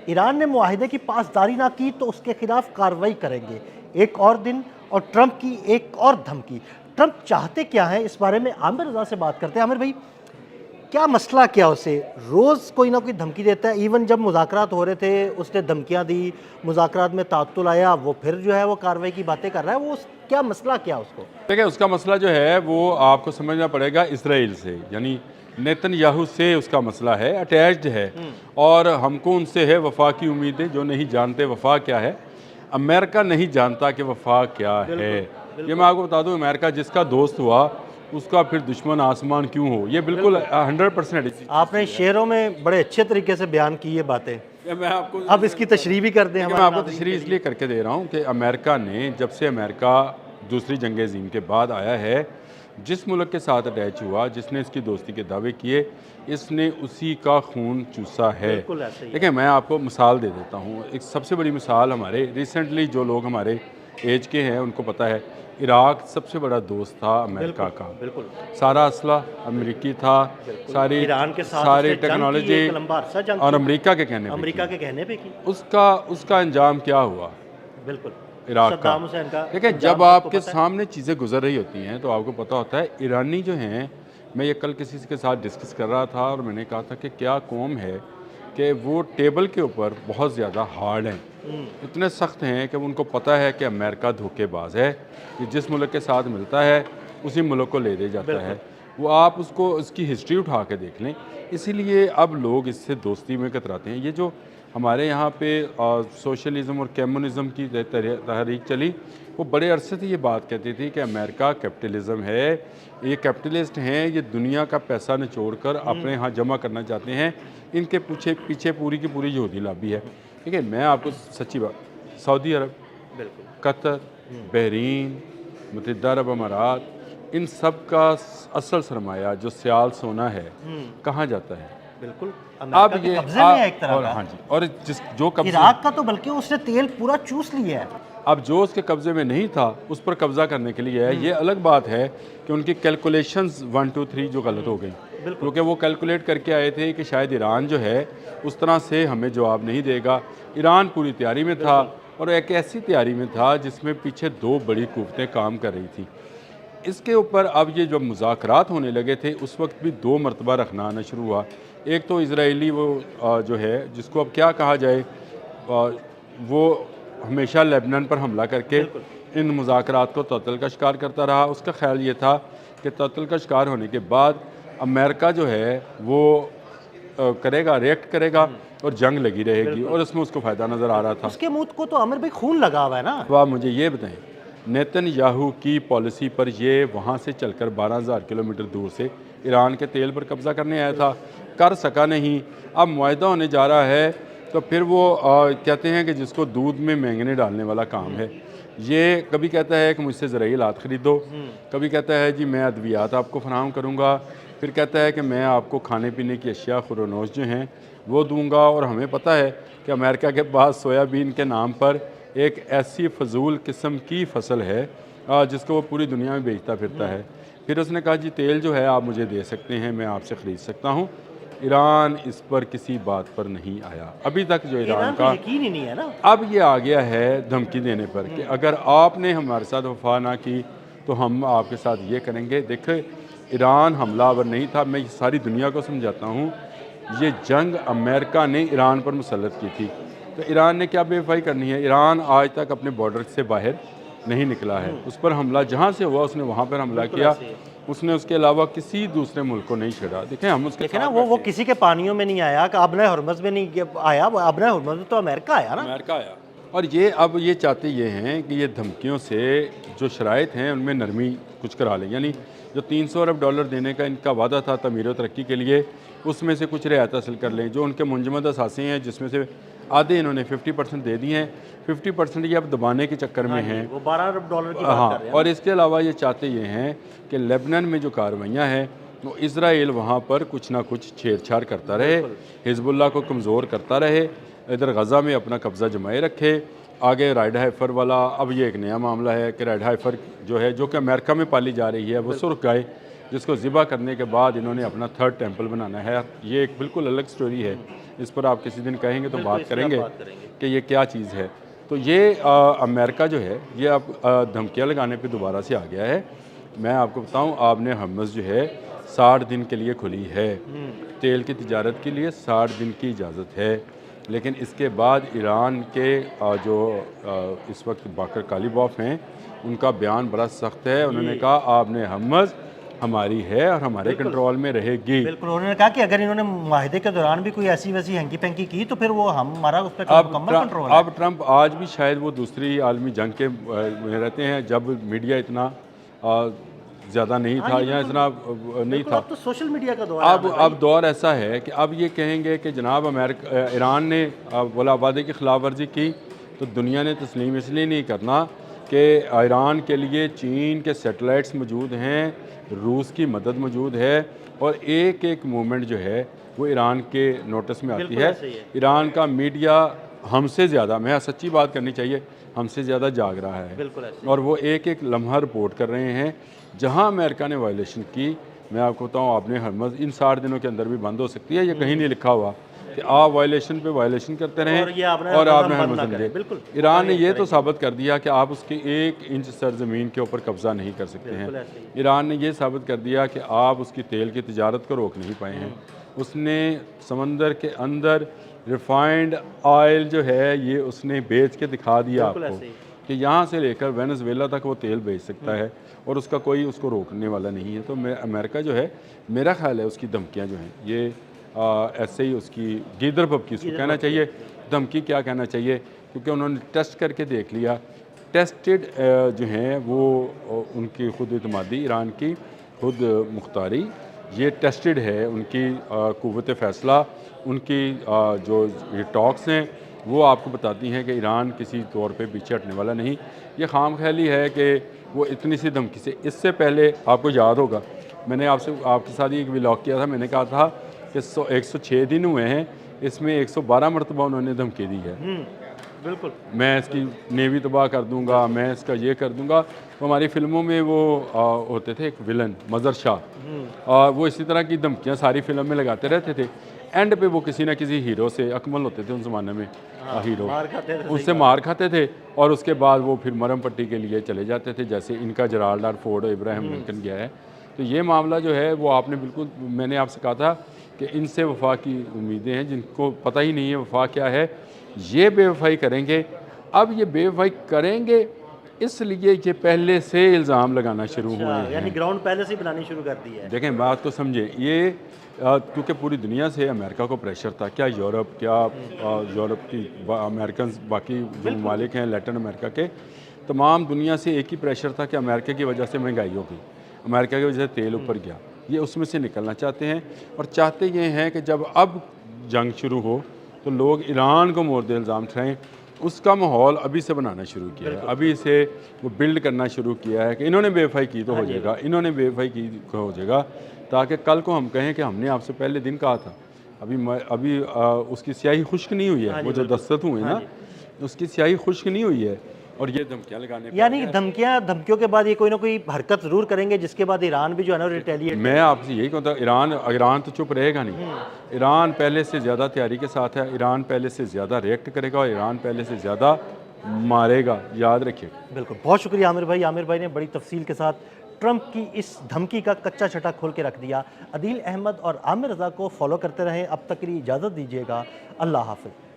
Iran ने मुआहिदे की पासदारी ना की तो उसके खिलाफ कार्रवाई करेंगे। एक और दिन और ट्रंप की एक और धमकी। ट्रंप चाहते क्या है, इस बारे में आमिर रजा से बात करते हैं। आमिर भाई, क्या मसला क्या उसे? रोज़ कोई ना कोई धमकी देता है। इवन जब मुज़ाकरात हो रहे थे उसने धमकियां दी, मुज़ाकरात में ताअत्तुल आया, वो फिर जो है वो कार्रवाई की बातें कर रहा है। वो क्या मसला क्या उसको? देखिए, उसका मसला जो है वो आपको समझना पड़ेगा इसराइल से, यानी नेतन्याहू से उसका मसला है, अटैच्ड है। और हमको उनसे है वफा की उम्मीदें। जो नहीं जानते वफा क्या है, अमेरिका नहीं जानता कि वफा क्या है। ये मैं आपको बता दूं, अमेरिका जिसका दोस्त हुआ उसका फिर दुश्मन आसमान क्यों हो, ये बिल्कुल 100%। आपने शेरों में बड़े अच्छे तरीके से बयान की ये बातें, मैं आपको अब इसकी तशरीह भी कर दें। मैं आपको तशरीह इसलिए करके दे रहा हूँ कि अमेरिका ने, जब से अमेरिका दूसरी जंग अज़ीम के बाद आया है, जिस मुल्क के साथ अटैच हुआ, जिसने इसकी दोस्ती के दावे किए, इसने उसी का खून चूसा है। देखिए, मैं आपको मिसाल दे देता हूँ। एक सबसे बड़ी मिसाल, हमारे रिसेंटली जो लोग हमारे एज के हैं उनको पता है, इराक सबसे बड़ा दोस्त था अमेरिका का। बिल्कुल, सारा असला अमेरिकी था, सारी ईरान के साथ सारी उसने जंग की, टेक्नोलॉजी एक लंबा अरसा जंग और की। अमेरिका के कहने पे अमेरिका की। के कहने पे की। उसका अंजाम क्या हुआ बिल्कुल, इराक का? सद्दाम हुसैन का देखिए, अंजाम जब सबको आपके पता है। सामने चीज़ें गुजर रही होती हैं तो आपको पता होता है। ईरानी जो हैं, मैं ये कल किसी के साथ डिस्कस कर रहा था और मैंने कहा था कि क्या कौम है कि वो टेबल के ऊपर बहुत ज़्यादा हार्ड हैं, इतने सख्त हैं कि उनको पता है कि अमेरिका धोखेबाज है, कि जिस मुल्क के साथ मिलता है उसी मुल्क को ले दे जाता है। वो आप उसको उसकी हिस्ट्री उठा के देख लें। इसीलिए अब लोग इससे दोस्ती में कतराते हैं। ये जो हमारे यहाँ पे सोशलिज़म और कम्युनिज़म की तहरीक चली, वो बड़े अरसे से ये बात कहती थी कि अमेरिका कैपिटलिज़म है, ये कैपिटलिस्ट हैं, ये दुनिया का पैसा निचोड़ कर अपने यहाँ जमा करना चाहते हैं। इनके पीछे पीछे पूरी की पूरी यहूदी लॉबी है। ठीक है, मैं आपको सच्ची बात, सऊदी अरब, कतर, बहरीन, मुत्तहिदा अरब अमारात, इन सब का असल सरमाया जो सियाल सोना है, कहाँ जाता है? बिल्कुल, अब ये कब्जे में है एक तरह और का। हाँ जी, और जो कब्जे, इराक का तो बल्कि उसने तेल पूरा चूस लिया है। अब जो उसके कब्जे में नहीं था उस पर कब्जा करने के लिए है। ये अलग बात है कि उनकी कैलकुलेशंस 1 2 3 जो गलत हो गई, क्योंकि वो कैलकुलेट करके आए थे कि शायद ईरान जो है उस तरह से हमें जवाब नहीं देगा। ईरान पूरी तैयारी में था, और एक ऐसी तैयारी में था जिसमें पीछे 2 बड़ी कुव्वतें काम कर रही थी। इसके ऊपर अब ये जब मुज़ाकरात होने लगे थे, उस वक्त भी 2 मरतबा रखना आना शुरू हुआ। एक तो इजरायली वो जो है, जिसको अब क्या कहा जाए, वो हमेशा लेबनान पर हमला करके इन मुज़ाकरात को तअत्तुल का शिकार करता रहा। उसका ख्याल ये था कि तअत्तुल का शिकार होने के बाद अमेरिका जो है वो करेगा, रिएक्ट करेगा और जंग लगी रहेगी, और उसमें उसको फ़ायदा नज़र आ रहा था। उसके मुंह को तो आमिर भाई खून लगा हुआ है ना। तो आप मुझे ये बताएं, नेतन्याहू की पॉलिसी पर ये वहाँ से चलकर 12,000 किलोमीटर दूर से ईरान के तेल पर कब्ज़ा करने आया था, कर सका नहीं। अब मुआहदा होने जा रहा है तो फिर वो कहते हैं कि जिसको दूध में मैंगनी डालने वाला काम है। ये कभी कहता है कि मुझसे ज़राई आलात ख़रीदो, कभी कहता है जी मैं अद्वियात आपको फराहम करूँगा, फिर कहता है कि मैं आपको खाने पीने की अशिया खुरनोश जो हैं वो दूँगा। और हमें पता है कि अमेरिका के पास सोयाबीन के नाम पर एक ऐसी फजूल किस्म की फसल है जिसको वो पूरी दुनिया में बेचता फिरता है। फिर उसने कहा जी तेल जो है आप मुझे दे सकते हैं, मैं आपसे ख़रीद सकता हूँ। ईरान इस पर किसी बात पर नहीं आया अभी तक। जो ईरान का यकीन ही नहीं है ना। अब ये आ गया है धमकी देने पर कि अगर आपने हमारे साथ वफा ना की तो हम आपके साथ ये करेंगे। देखिए, ईरान हमलावर नहीं था। मैं सारी दुनिया को समझाता हूँ, ये जंग अमेरिका ने ईरान पर मुसल्लत की थी। तो ईरान ने क्या बेवफाई करनी है? ईरान आज तक अपने बॉर्डर से बाहर नहीं निकला है। उस पर हमला जहाँ से हुआ उसने वहाँ पर हमला किया। उसने उसके अलावा किसी दूसरे मुल्क को नहीं छेड़ा। देखें, हम उसके देखें ना, वो किसी के पानियों में नहीं आया, अबना हुर्मुज़ में नहीं आया। अबना हुर्मुज़ में तो अमेरिका आया ना। अमेरिका आया। और ये अब ये चाहते ये हैं कि ये धमकियों से जो शराइत हैं उनमें नरमी कुछ करा लें। यानी जो 300 अरब डॉलर देने का इनका वादा था तमीर व तरक्की के लिए, उसमें से कुछ रियायत हासिल कर लें। जो उनके मुंजमद असासे हैं जिसमें से आधे इन्होंने 50% दे दिए हैं, 50% ये अब दबाने के चक्कर में हैं। वो 12 अरब डॉलर की बात कर रहे हैं। और इसके अलावा ये चाहते ये हैं कि लेबनान में जो कार्रवाइयाँ हैं तो इसराइल वहाँ पर कुछ ना कुछ छेड़छाड़ करता रहे, हिजबुल्लाह को कमज़ोर करता रहे, इधर गज़ा में अपना कब्ज़ा जमाए रखे। आगे राइड हाइफर वाला अब ये एक नया मामला है कि राइड हाइफर जो है, जो कि अमेरिका में पाली जा रही है, वो सुर्ख गाय जिसको ज़िबा करने के बाद इन्होंने अपना थर्ड टेंपल बनाना है। ये एक बिल्कुल अलग स्टोरी है, इस पर आप किसी दिन कहेंगे तो बात करेंगे कि ये क्या चीज़ है। तो ये अमेरिका जो है ये अब धमकियाँ लगाने पे दोबारा से आ गया है। मैं आपको बताऊं, आपने हम्मस जो है 60 दिन के लिए खुली है, तेल की तिजारत के लिए 60 दिन की इजाज़त है। लेकिन इसके बाद ईरान के जो इस वक्त बाकर कालिबॉफ हैं, उनका बयान बड़ा सख्त है। उन्होंने कहा आपने हम्मस हमारी है और हमारे कंट्रोल में रहेगी। बिल्कुल, उन्होंने कहा कि अगर इन्होंने माहिदे के दौरान भी कोई ऐसी वैसी हैंकी पैंकी की तो फिर वो हमारा उस पर मुकम्मल कंट्रोल है। अब ट्रंप आज भी शायद वो दूसरी आलमी जंग के में रहते हैं, जब मीडिया इतना ज़्यादा नहीं था या इतना नहीं था। अब तो सोशल मीडिया का दौर अब दौर ऐसा है कि अब ये कहेंगे कि जनाब अमेरिका ईरान ने वला वादे की खिलाफ वर्जी की, तो दुनिया ने तस्लीम इसलिए नहीं करना कि ईरान के लिए चीन के सैटेलाइट्स मौजूद हैं, रूस की मदद मौजूद है, और एक एक मूवमेंट जो है वो ईरान के नोटिस में आती है। ईरान का मीडिया हमसे ज़्यादा, मैं सच्ची बात करनी चाहिए, हमसे ज़्यादा जाग रहा है, और वो एक एक लम्हा रिपोर्ट कर रहे हैं। जहां अमेरिका ने वायलेशन की, मैं आपको बताऊं, आपने हरमज़ इन 60 दिनों के अंदर भी बंद हो सकती है। ये कहीं नहीं लिखा हुआ कि आप वायलेशन पे वायलेशन करते रहें और आपने हरमज़ समझे। ईरान ने ये तो साबित कर दिया कि आप उसकी 1 इंच सरजमीन के ऊपर कब्ज़ा नहीं कर सकते हैं। ईरान ने ये साबित कर दिया कि आप उसकी तेल की तिजारत को रोक नहीं पाए हैं। उसने समंदर के अंदर रिफाइंड ऑयल जो है ये उसने बेच के दिखा दिया आपको कि यहाँ से लेकर वेनेजुएला तक वो तेल बेच सकता है और उसका कोई उसको रोकने वाला नहीं है। तो मैं अमेरिका जो है, मेरा ख्याल है उसकी धमकियाँ जो हैं ये ऐसे ही उसकी गीदड़ पबकी उसको कहना चाहिए, धमकी क्या कहना चाहिए, क्योंकि उन्होंने टेस्ट करके देख लिया। टेस्टेड जो हैं वो उनकी खुद इतमादी, ईरान की खुद मुख्तारी, ये टेस्टेड है। उनकी कुव्वत फ़ैसला, उनकी जो ये टॉक्स हैं वो आपको बताती हैं कि ईरान किसी तौर पे पीछे हटने वाला नहीं। ये खाम ख्याली है कि वो इतनी सी धमकी से, इससे पहले आपको याद होगा मैंने आपके साथ एक व्लॉग किया था, मैंने कहा था कि 106 दिन हुए हैं, इसमें 112 मरतबा उन्होंने धमकी दी है। बिल्कुल, मैं इसकी नेवी तबाह कर दूंगा, मैं इसका ये कर दूंगा। तो हमारी फिल्मों में वो होते थे एक विलन मज़र शाह, वो इसी तरह की धमकियाँ सारी फिल्म में लगाते रहते थे। एंड पे वो किसी ना किसी हीरो से, अकमल होते थे उस ज़माने में, हीरो, उससे मार खाते थे और उसके बाद वो फिर मरम पट्टी के लिए चले जाते थे, जैसे इनका जराल्ड आर फोर्ड इब्राहिम लिंकन गया है। तो ये मामला जो है वो आपने बिल्कुल, मैंने आपसे कहा था कि इनसे वफा की उम्मीदें हैं, जिनको पता ही नहीं है वफा क्या है, ये बेवफाई करेंगे। अब ये बेवफाई करेंगे इसलिए ये पहले से इल्ज़ाम लगाना शुरू हुए हैं, यानी ग्राउंड पहले से बनानी शुरू कर दी है। देखें बात को समझे, ये क्योंकि पूरी दुनिया से अमेरिका को प्रेशर था, क्या यूरोप, क्या यूरोप की अमेरिकन, बाकी जो ममालिक हैं लैटिन अमेरिका के, तमाम दुनिया से एक ही प्रेशर था कि अमेरिका की वजह से महंगाई हो गई, अमेरिका की वजह से तेल ऊपर गया। ये उसमें से निकलना चाहते हैं और चाहते ये हैं कि जब अब जंग शुरू हो तो लोग ईरान को मोर्दे इल्ज़ाम ठहराएं। उसका माहौल अभी से बनाना शुरू किया है, अभी से वो बिल्ड करना शुरू किया है कि इन्होंने बेवफाई की तो हो जाएगा, इन्होंने बेवफाई की तो हो जाएगा, ताकि कल को हम कहें कि हमने आपसे पहले दिन कहा था। अभी उसकी स्याही खुश्क नहीं हुई है, वो जो दस्तखत हुए ना उसकी स्याही खुश्क नहीं हुई है, और ये धमकियाँ लगाने, यानी धमकियों के बाद ये कोई ना कोई हरकत जरूर करेंगे, जिसके बाद ईरान भी जो है ना रिटेलिएट। मैं आपसे यही कहता हूँ, ईरान तो चुप रहेगा नहीं। ईरान पहले से ज़्यादा तैयारी के साथ है, ईरान पहले से ज़्यादा रिएक्ट करेगा और ईरान पहले से ज़्यादा मारेगा, याद रखिए। बिल्कुल, बहुत शुक्रिया आमिर भाई। आमिर भाई ने बड़ी तफसील के साथ ट्रंप की इस धमकी का कच्चा छटा खोल के रख दिया। अदील अहमद और आमिर रज़ा को फॉलो करते रहें। अब तक के लिए इजाज़त दीजिएगा। अल्लाह हाफ़िज़।